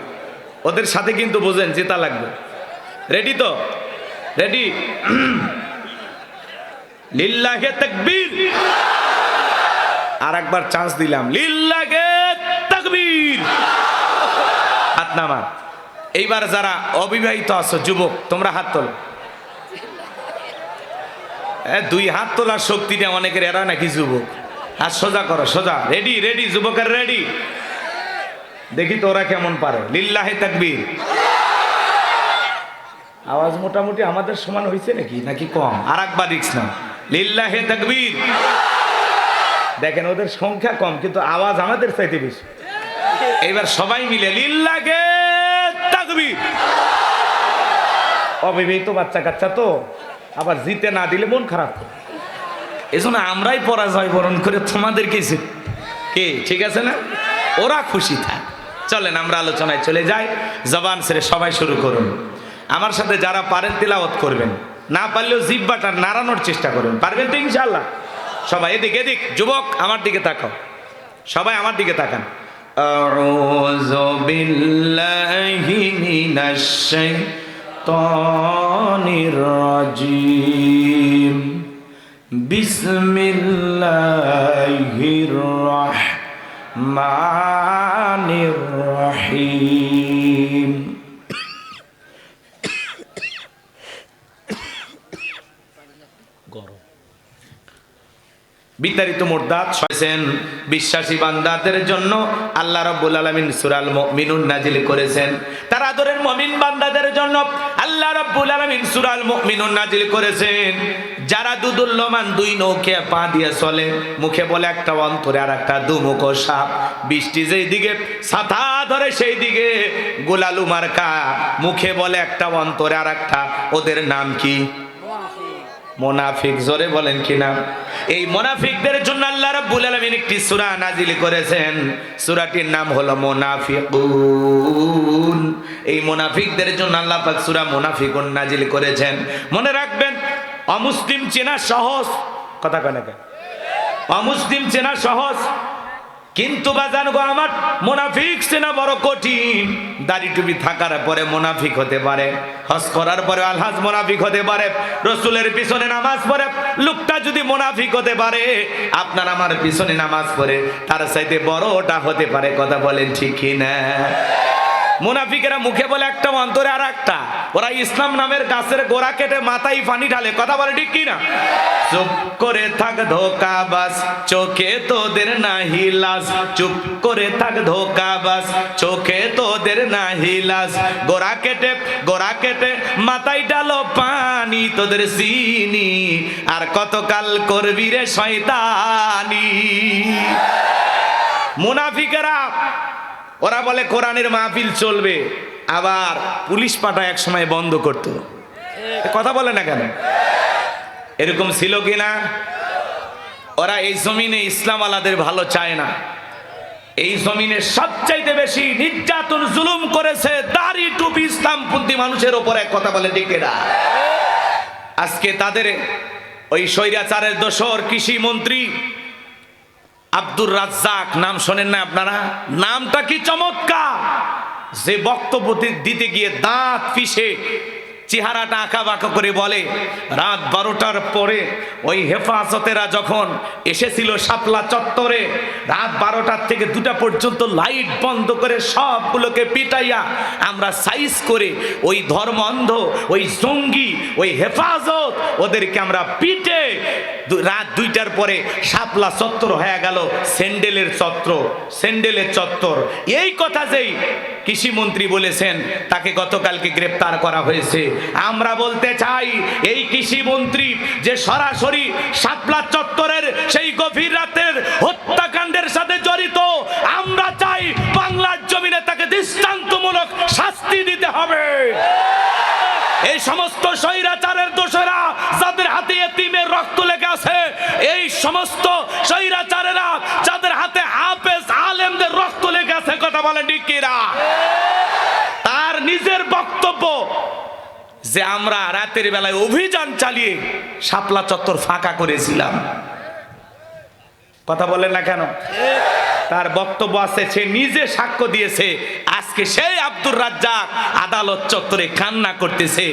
ওদের সাথে কিন্তু বোঝেন জেতা লাগবে। রেডি তো? রেডি? লিল্লাহে তাকবীর। আর একবার চান্স দিলাম, লিল্লাহে তাকবীর। হাত নামা। এইবার যারা অবিবাহিত আছো যুবক তোমরা হাত তোলো। 2 হাত তোলার শক্তিটা অনেকের, এরা নাকি যুবক। হাত সোজা করো, সোজা। রেডি রেডি যুবকের রেডি। দেখি তো ওরা কেমন পারে। লিল্লাহি তাকবীর। আওয়াজ মোটামুটি আমাদের সমান হয়েছে নাকি কম? আর একবার রিক্স না। লিল্লাহি তাকবীর। দেখেন ওদের সংখ্যা কম কিন্তু আওয়াজ আমাদের চাইতে বেশি। এইবার সবাই মিলে লিল্লাহি তাকবীর। অবিবাহিত বাচ্চা কাচ্চা তো আবার জিতে না দিলে মন খারাপ করে, এজন্য আমরাই পরাজয় বরণ করে তোমাদের কিছু কে, ঠিক আছে না? ওরা খুশি থাক। চলেন আমরা আলোচনায় চলে যাই। জবান ছেড়ে সবাই শুরু করুন। আমার সাথে যারা পারেন তিলাওয়াত করবেন, না পারলেও জিহ্বাটা নাড়ানোর চেষ্টা করুন। পারবেন তো ইনশাআল্লাহ? সবাই এদিক এদিক, যুবক আমার দিকে তাকাও, সবাই আমার দিকে তাকান। আউযু বিল্লাহি মিনাশ শাইতানির রাজিম। বিসমিল্লাহির রাহমানির রহিম। বিতাড়িত মুরদাদ শোনেন বিশ্বাসী বান্দাদের জন্য আল্লাহ রাব্বুল আলামিন সূরা আল মুমিনুন নাজিল করেছেন। তার আদরের মুমিন বান্দাদের জন্য আল্লাহ রাব্বুল আলামিন সূরা আল মুমিনুন নাজিল করেছেন। যারা দুদুল্যমান দুই নৌকে পা দিয়ে চলে, মুখে বলে একটা, অন্তরে আর একটা, দুমুখ সাপ। বৃষ্টি যেই দিকে ছাতা ধরে সেই দিকে গোলালু মার্কা। মুখে বলে একটা, অন্তরে আর একটা। ওদের নাম কি? মুনাফিক। জোরে বলেন কি নাম? এই মুনাফিকদের জন্য আল্লাহ রাব্বুল আলামিন একটি সূরা নাজিল করেছেন। সূরাটির নাম হলো মুনাফিকুন। এই মুনাফিকদের জন্য আল্লাহ পাক সূরা মুনাফিকুন নাজিল করেছেন। মনে রাখবেন, অমুসলিম চেনা সহজ, কথা কয় না কেন? অমুসলিম চেনা সহজ, কিন্তু বাজান গো আমার, মুনাফিক চেনা বড় কঠিন। দাড়ি টুপি থাকার পরে মুনাফিক হতে পারে, হজ করার পরে আলহাজ মুনাফিক হতে পারে, রসুলের পিছনে নামাজ পড়ে লোকটা যদি মুনাফিক হতে পারে, আপনার আমার পিছনে নামাজ পড়ে তার চাইতে বড়টা হতে পারে। কথা বলেন ঠিক কি না? মুনাফিকেরা মুখে বলে একটা, অন্তরে আর একটা। ওরা ইসলাম নামের গাছের গোড়া কেটে মাথায় পানি ঢালে। কথা বলে ঠিক কি না? চুপ করে থাক ধোঁকাবাজ, চোখে তোদের নাহি লাজ। চুপ করে থাক ধোঁকাবাজ, চোখে তোদের নাহি লাজ। গোড়া কেটে মাথায় ডালো পানি, তোদের চিনি আর কতকাল করবি রে শয়তানি। মুনাফিকেরা ওরা বলে কোরআনের মাহফিল চলবে, আবার পুলিশ পাঠায় এক সময় বন্ধ করতো। কথা বলে না কেন? এরকম ছিল কিনা? ওরা এই জমিনে ইসলাম আলাদের ভালো চায় না। এই জমিনে সবচাইতে বেশি নির্যাতন জুলুম করেছে দাড়ি টুপি ইসলামপন্থী মানুষের উপরে। কথা বলে ঠিক না? আজকে তাদের ওই স্বৈরাচারের দোসর কৃষি মন্ত্রী আব্দুর রাজ্জাক, নাম শোনেন না আপনারা? নামটা কি চমৎকার! যে বক্তব্য দিতে গিয়ে দাঁত পিষে চেহারাটা আঁকা বাঁকা করে বলে, রাত 12টার পরে ওই হেফাজতেরা যখন এসেছিল শাপলা চত্বরে, রাত 12টার থেকে 2টা পর্যন্ত লাইট বন্ধ করে সবগুলোকে পিটাইয়া আমরা সাইজ করে ওই ধর্ম অন্ধ, ওই জঙ্গি, ওই হেফাজত, ওদেরকে আমরা পিটে রাত 2টার পরে শাপলা চত্বর হয়ে গেল স্যান্ডেলের চত্বর। এই কথা যেই কৃষিমন্ত্রী বলেছেন, তাকে গতকালকে গ্রেপ্তার করা হয়েছে। আমরা বলতে চাই, এই কৃষিমন্ত্রী যে সরাসরি শাপলা চত্বরের সেই গভীর রাতের হত্যাকাণ্ডের সাথে জড়িত, আমরা চাই বাংলার জমিনে তাকে দৃষ্টান্তমূলক শাস্তি দিতে হবে। এই সমস্ত স্বৈরাচারের দোষরা যাদের হাতে এতিমের রক্ত লেগে আছে, এই সমস্ত স্বৈরাচারেরা যাদের হাতে হাফেজ আলেমদের রক্ত লেগে আছে, কথা বলেন ঠিক কিনা? তার নিজের বক্তব্য যে আমরা রাতের বেলায় অভিযান চালিয়ে শাপলা চত্বর ফাঁকা করেছিলাম। কথা বলেন না কেন? তার বক্তব্য আছে, সে নিজে সাক্ষ্য দিয়েছে। আজকে সেই আব্দুর রাজ্জাক আদালত চত্বরে কান্না করতেছে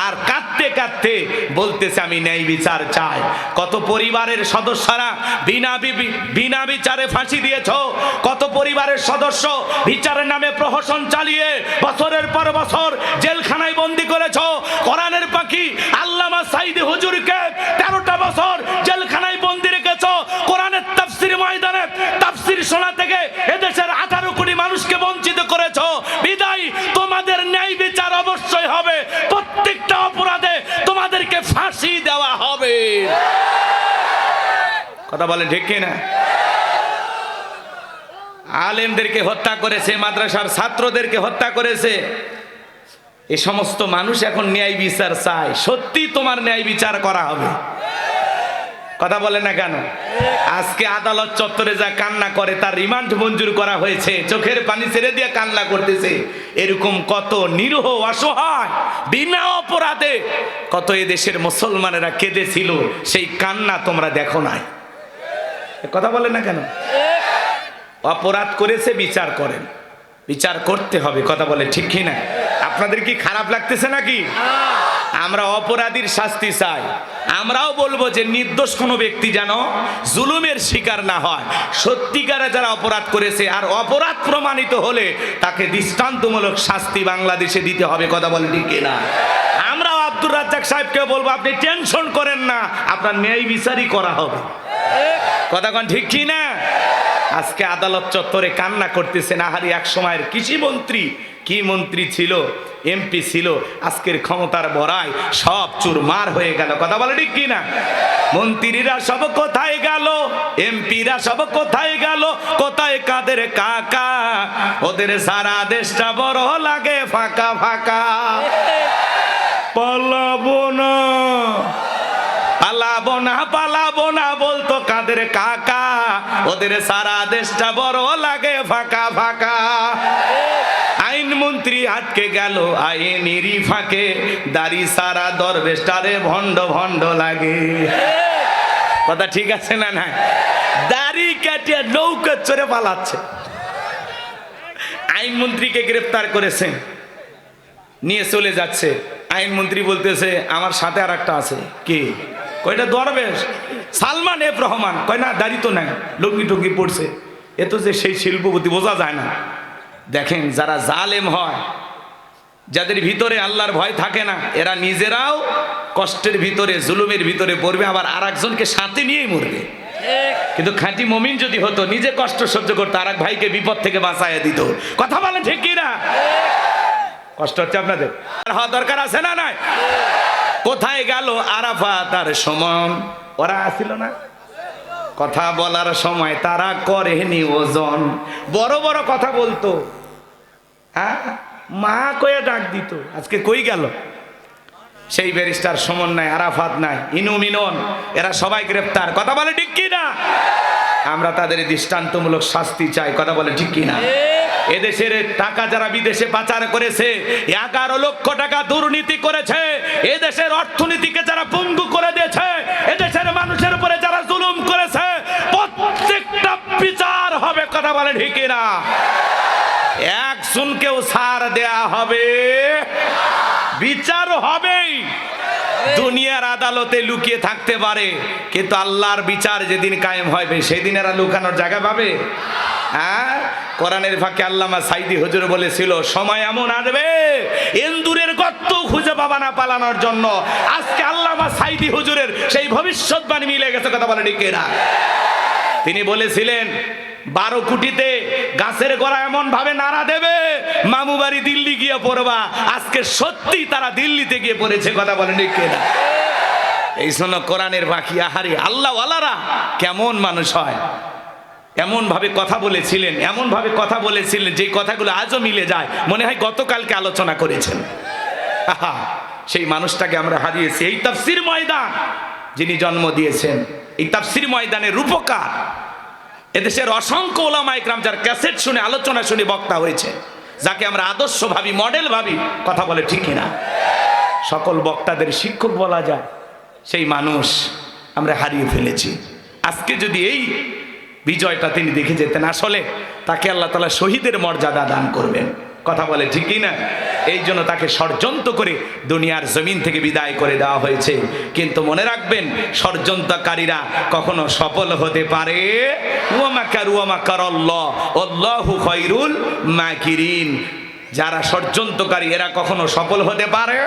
আর কাঁদতে কাঁদতে বলতেছে, আমি ন্যায় বিচার চাই। কত পরিবারের সদস্যরা বিনা বিচারে ফাঁসি দিয়েছ, কত পরিবারের সদস্য বিচারের নামে প্রহসন চালিয়ে বছরের পর বছর জেলখানায় বন্দী করেছ। কোরআনের পাখি আল্লামা সাইদি হুজুরকে 13টা বছর জেলখানায় বন্দী রেখেছ। কোরআনের তাফসীর কথা বলেন ঠিক কিনা? আলেমদেরকে হত্যা করেছে, মাদ্রাসার ছাত্রদেরকে হত্যা করেছে। এই সমস্ত মানুষ এখন ন্যায় বিচার চায়। সত্যি তোমার ন্যায় বিচার করা হবে। কথা বলে না কেন? আজকে আদালত চত্বরে যা কান্না করে তার রিমান্ড মঞ্জুর করা হয়েছে, চোখের পানি ছেড়ে দিয়ে কান্না করতেছে। এরকম কত নিরীহ অসহায় বিনা অপরাধে কত এদেশের মুসলমানেরা কেঁদেছিল, সেই কান্না তোমরা দেখো নাই। কথা বলে না কেন? অপরাধ করেছে, বিচার করেন, বিচার করতে হবে। কথা বলে ঠিক কি না? আপনাদের কি খারাপ লাগতেছে নাকি? আমরা অপরাধীর শাস্তি চাই। আমরাও বলবো যে নির্দোষ কোনো ব্যক্তি যেন জুলুমের শিকার না হয়। সত্যিকারে যারা অপরাধ করেছে আর অপরাধ প্রমাণিত হলে তাকে দৃষ্টান্তমূলক শাস্তি বাংলাদেশে দিতে হবে। কথা বলে ঠিক কিনা? আমরাও আব্দুর রাজ্জাক সাহেবকে বলবো, আপনি টেনশন করেন না, আপনার ন্যায় বিচারই করা হবে। কথা কোন ঠিক কি না? আজকে আদালত চত্বরে কান্না করতেছেন। আহারি এক সময়ের কৃষি মন্ত্রী, কি মন্ত্রী ছিল, এমপি ছিল, আজকের ক্ষমতার বড়াই সব চুরমার হয়ে গেল। কথা বলে ঠিক কি না? মন্ত্রীরা সব কোথায় গেল, এমপিরা সব কোথায় গেল, কোথায় কাদের কাকা, ওদের সারা দেশটা বড় লাগে ফাঁকা ফাঁকা। পালাবো না পালাবো না পালাবো না বলতো কাদের কাকা, ওদের সারা দেশটা বড় লাগে ফাঁকা ফাঁকা। আইন মন্ত্রী আটকে গেল আইনেরই ফাঁকে, দাড়ি সারা দরবেশটারে ভণ্ড ভণ্ড লাগে। কথা ঠিক আছে না? না, দাড়ি কাটিয়ে নৌকা চড়ে পালাচ্ছে। আইন মন্ত্রীকে গ্রেফতার করেছেন, নিয়ে চলে যাচ্ছে। আইন মন্ত্রী বলতেছে আমার সাথে আর একটা আছে। কি? কয়টা দরবেশ, সালমান এফ রহমান। কয় না, দাড়ি তো নাই, লুঙ্গি টুঙ্গি পড়ছে। এ তো যে সেই শিল্পপতি বোঝা যায় না। দেখেন, যারা জালেম হয়, যাদের ভিতরে আল্লাহর ভয় থাকে না, এরা নিজেরাও কষ্টের ভিতরে, জুলুমের ভিতরে পড়বে, আবার আর একজনকে সাথে নিয়েই মরবে। কিন্তু খাঁটি মুমিন যদি হতো, নিজে কষ্ট সহ্য করতো, আর এক ভাইকে বিপদ থেকে বাঁচাইয়া দিত। কথা বলে ঠিক কি না? কষ্ট হচ্ছে আপনাদের? হওয়া দরকার আছে না? নাই? কোথায় গেল আরাফাত আর সুমন? ওরা আসিল না? কথা বলার সময় তারা করেনি ওজন। বড় বড় কথা বলতো, হ্যাঁ, মা কয়ে ডাক দিত। আজকে কই গেল? সেই ব্যারিস্টার সুমন নাই, আরাফাত নাই, ইনু মিনন, এরা সবাই গ্রেফতার। কথা বলে ঠিক কি না? আমরা তাদের দৃষ্টান্তমূলক শাস্তি চাই। কথা বলে ঠিক কি না? এদেশের টাকা যারা বিদেশে পাচার করেছে, 11 লক্ষ টাকা দুর্নীতি করেছে, এদেশের অর্থনীতিকে যারা পঙ্গু করে দিয়েছে, এদেশের মানুষের উপরে যারা জুলুম করেছে, প্রত্যেকটা বিচার হবে। কথা বলে ঠিক না? একজনকেও ছাড় দেয়া হবে, বিচার হবেই। দুনিয়ার আদালতে লুকিয়ে থাকতে পারে, কিন্তু আল্লাহর বিচার যেদিন কায়েম হবে সেদিন এরা লুকানোর জায়গা পাবে? হ্যাঁ, কোরআনের ফাঁকে আল্লামা সাইদি হুজুর বলেছিল, সময় এমন আসবে ইন্দুরের গর্ত খুঁজে পাবা না পালানোর জন্য। আজকে আল্লামা সাইদি হুজুরের সেই ভবিষ্যৎবাণী মিলে গেছে। কথা বলে ঠিক না? তিনি বলেছিলেন 12 কোটিতে গাছের গোড়া এমন ভাবে নাড়া দেবে, মামু বাড়ি দিল্লি গিয়ে পড়বা। আজকে সত্যি তারা দিল্লিতে গিয়ে পড়েছে। কথা বলে ঠিক না? এই শোনো, কোরআনের বাকি আহারে আল্লাহ ওয়ালারা কেমন মানুষ হয়। এমন ভাবে কথা বলেছিলেন, এমন ভাবে কথা বলেছিলেন যে কথাগুলো আজও মিলে যায়, মনে হয় গতকালকে আলোচনা করেছেন। আহা, সেই মানুষটাকে আমরা হারিয়েছি। এই তাফসীর ময়দান যিনি জন্ম দিয়েছেন, এই তাফসীর ময়দানের রূপকার, এদেশের অসংখ্য ওলামা ইকরাম যার ক্যাসেট শুনে, আলোচনা শুনে বক্তা হয়েছে, যাকে আমরা আদর্শ ভাবি, মডেল ভাবি। কথা বলে ঠিক না? সকল বক্তাদের শিক্ষক বলা যায়, সেই মানুষ আমরা হারিয়ে ফেলেছি। আজকে যদি এই বিজয়টা তিনি দেখে যেতেন, আসলে তাকে আল্লাহ তাআলা শহীদের মর্যাদা দান করবেন। কথা বলে ঠিক না? এই জন্য তাকে ষড়যন্ত্র করে দুনিয়ার জমিন থেকে বিদায় করে দেওয়া হয়েছে। কিন্তু মনে রাখবেন, ষড়যন্ত্রকারীরা কখনো সফল হতে পারে। ওয়া মাকারু ওয়া মাকারাল্লাহ আল্লাহু খায়রুল মাকিরিন। যারা ষড়যন্ত্রকারী এরা কখনো সফল হতে পারে।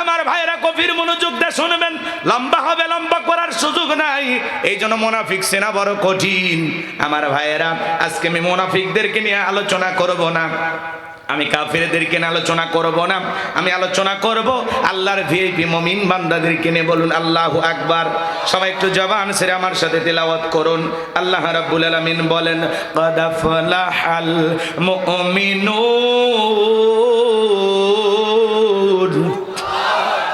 আমার ভাইরা গভীর মনোযোগ দিয়ে শুনবেন, লম্বা হবে, লম্বা করার সুযোগ নাই। এই জন্য মুনাফিক সেনা বড় কঠিন। আমার ভাইয়েরা, আজকে আমি মুনাফিকদেরকে নিয়ে আলোচনা করব না, আমি কাফেরদেরকে নিয়ে আলোচনা করব না, আমি আলোচনা করব আল্লাহর ভিআইপি মুমিন বান্দাদেরকে নিয়ে। বলুন আল্লাহু আকবার। সবাই একটু জবান ছেড়ে আমার সাথে তেলাওয়াত করুন। আল্লাহ রাব্বুল আলামিন বলেন, ক্বাদ আফলাহাল মুমিনুন।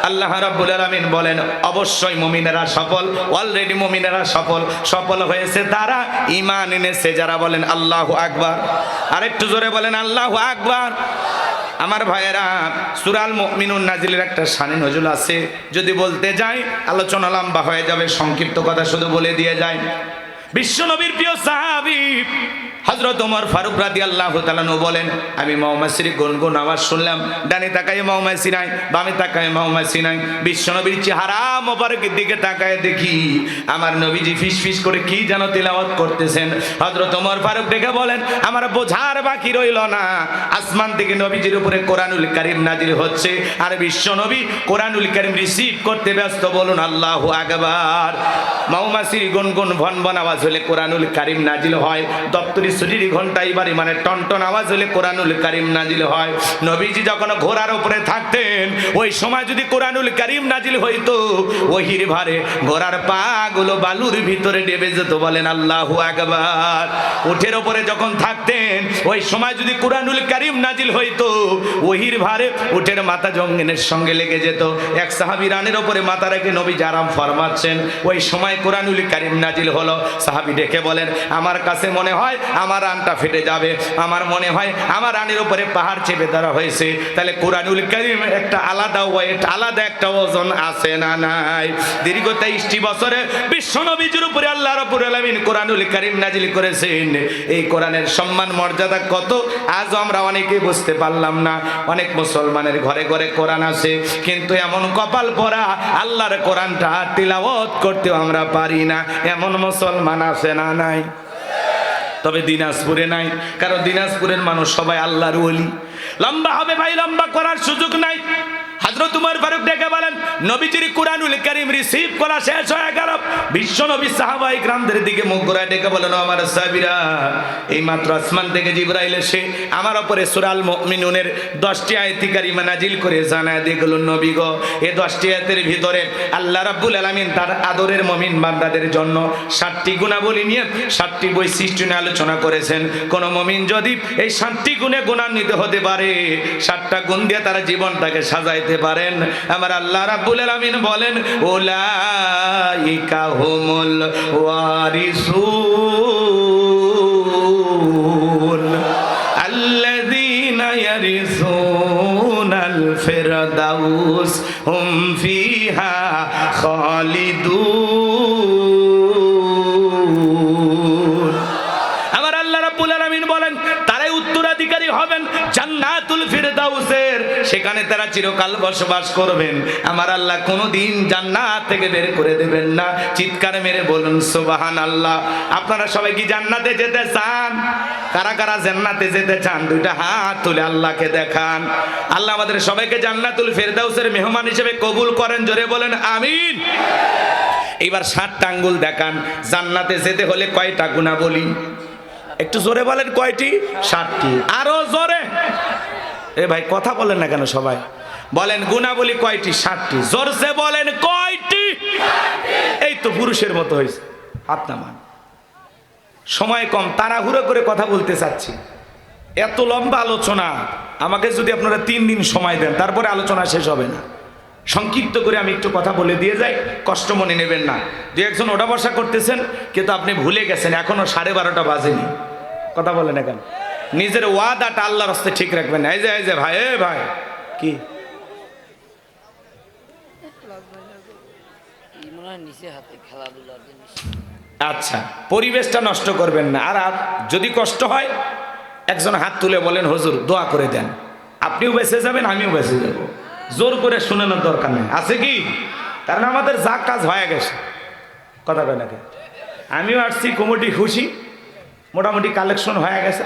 আল্লাহ রাব্বুল আলামিন বলেন অবশ্যই মুমিনেরা সফল, অলরেডি মুমিনেরা সফল। সফল হয়েছে তারা ঈমান এনেছে যারা। বলেন আল্লাহু আকবার। আরেকটু জোরে বলেন আল্লাহু আকবার। আমার ভাইয়েরা, সূরা আল মুমিনুন নাজিলের একটা শানে নজুল আছে, যদি বলতে যাই আলোচনা লম্বা হয়ে যাবে, সংক্ষিপ্ত কথা শুধু বলে দিয়ে যাই। বিশ্বনবীর প্রিয় সাহাবী হযরত ওমর ফারুক রাদিয়াল্লাহু তাআলা আনহু বলেন, আমি মৌমাছির গুনগুন আওয়াজ শুনলাম, ডানে তাকায় মৌমাছি নাই, বামে তাকায় মৌমাছি নাই। বিশ্বনবীর চেহারা মোবারকের দিকে তাকায় দেখি আমার নবীজি ফিসফিস করে কি যেন তেলাওয়াত করতেছেন। হযরত ওমর ফারুক দেখে বলেন, আমার বোঝার বাকি রইল না, আসমান থেকে নবীজির উপরে কোরআনুল কারীম নাজিল হচ্ছে আর বিশ্বনবী কোরআনুল কারীম রিসিভ করতে ব্যস্ত। বলুন আল্লাহু আকবার। মৌমাছির গুনগুন ভনভন আওয়াজ হলে কোরআনুল কারীম নাজিল হয়, দপ্তরি ছুটির ঘন্টাই বাড়ি মানে টনটন আওয়াজ হলে কোরআনুল কারীম নাজিল হয়। নবীজি যখন ঘোড়ার উপরে থাকতেন ওই সময় যদি কোরআনুল কারীম নাজিল হইতো, ওহির ভারে ঘোড়ার পা গুলো বালুর ভিতরে ডেবে যেত। বলেন আল্লাহু আকবার। উটের উপরে যখন থাকতেন ওই সময় যদি কোরআনুল কারীম নাজিল হইতো, ওহির ভারে উটের মাথা জঙ্গলের সঙ্গে লেগে যেত। এক সাহাবী রানের উপরে মাথা রেখে নবীজি আরাম ফরমাচ্ছেন, ওই সময় কোরআনুল কারীম নাজিল হলো। সাহাবী ডেকে বলেন, আমার কাছে মনে হয় আমার রানটা ফেটে যাবে, আমার মনে হয় আমার রানের উপরে পাহাড় চেপে ধরা হয়েছে। তাহলে কোরআনুল কারীম একটা আলাদা ওয়েট, আলাদা একটা ওজন আছে না নাই? দীর্ঘ 23টি বছরে বিশ্বনবীর উপরে আল্লাহ রাব্বুল আলামিন কোরআনুল কারীম নাজিল করেছেন। এই কোরআনের সম্মান মর্যাদা কত আজ আমরা অনেকে বুঝতে পারলাম না। অনেক মুসলমানের ঘরে ঘরে কোরআন আছে, কিন্তু এমন কপাল পরা আল্লাহর কোরআনটা তিলাওয়াত করতেও আমরা পারি না, এমন মুসলমান আছে না নাই? তবে দিনাজপুরে নাই, কারণ দিনাজপুরের মানুষ সবাই আল্লাহর ওলি। লম্বা হবে ভাই, লম্বা করার সুযোগ নাই। হযরত ওমর ফারুক ডেকে বলেন, নবীজির কোরআনুল কারীম রিসিভ করা শেষ হয়ে গেল। বিশ্ব নবী সাহাবায়ে কিরামদের দিকে মুখ ঘুরায় ডেকে বলেন, আমার সাহাবীরা, এই মাত্র আসমান থেকে জিবরাইল এসে আমার উপরে সূরা আল মুমিনুনের 10টি আয়াত কারিমা নাজিল করে জানায় দিয়ে গেল, নবী গো, এই 10টি আয়াতের ভিতরে আল্লাহ রাব্বুল আলামিন তার আদরের মুমিন বান্দাদের জন্য 7টি গুণাবলী নিয়ে 7টি বৈশিষ্ট্য নিয়ে আলোচনা করেছেন। কোন মুমিন যদি এই 7টি গুণে গুণান্বিত হতে পারে, 7টা গুণ দিয়ে তার জীবনটাকে সাজাইতে পারেন, আমার আল্লাহ রাব্বুল আলামিন বলেন, উলাইকা হুমুল ওয়ারিসুন আল্লাযীনা ইয়ারিসুনাল ফিরদাউস হুম ফিহা খালিদুন। আমার আল্লাহ রাব্বুল আলামিন বলেন, তারাই উত্তরাধিকারী হবেন জান্নাতুল ফিরদাউসের, সেখানে তারা চিরকাল বসবাস করবেন। আমার আল্লাহ কোনোদিন জান্নাত থেকে বের করে দেবেন না। চিৎকার মেরে বলুন সুবহানাল্লাহ। আপনারা সবাই কি জান্নাতে যেতে চান? কারা কারা জান্নাতে যেতে চান? দুইটা হাত তুলে আল্লাহকে দেখান। আল্লাহ আমাদের সবাইকে জান্নাতুল ফিরদাউসের মেহমান হিসেবে কবুল করেন। জোরে বলেন আমিন। এইবার 7টা আঙ্গুল দেখান। জান্নাতে যেতে হলে কয়টা গুণাবলী? একটু জোরে বলেন, কয়টি? 7টি। আরো জোরে। এ ভাই কথা বলেন না কেন? সবাই বলেন গুণাবলী কয়টি? 7টি। জোরসে বলেন কয়টি? এই তো পুরুষের মতো হয়েছে, হাত নামান। সময় কম, তাড়াহুড়ো করে কথা বলতে চাচ্ছি। এত লম্বা আলোচনা, আমাকে যদি আপনারা 3 দিন সময় দেন তারপরে আলোচনা শেষ হবে না। সংক্ষিপ্ত করে আমি একটু কথা বলে দিয়ে যাই, কষ্ট মনে নেবেন না। দু একজন ওঠা বসা করতেছেন, কিন্তু আপনি ভুলে গেছেন এখনো 12:30 বাজেনি। কথা বলেন না কেন? নিজের ওয়াদাটা আল্লাহর রাস্তায় ঠিক রাখবেন। এই যে ভাই, এ ভাই কি আচ্ছা, পরিবেশটা নষ্ট করবেন না। আর যদি কষ্ট হয় একজন হাত তুলে বলেন, হুজুর দোয়া করে দেন, আপনিও বেঁচে যাবেন, আমিও বেঁচে যাব। জোর করে শুনানোর দরকার নেই, আছে কি? কারণ আমাদের যা কাজ হয়ে গেছে। কথা কয় নাকি? আমিও আসছি, কমিটি খুশি, মোটামুটি কালেকশন হয়ে গেছে।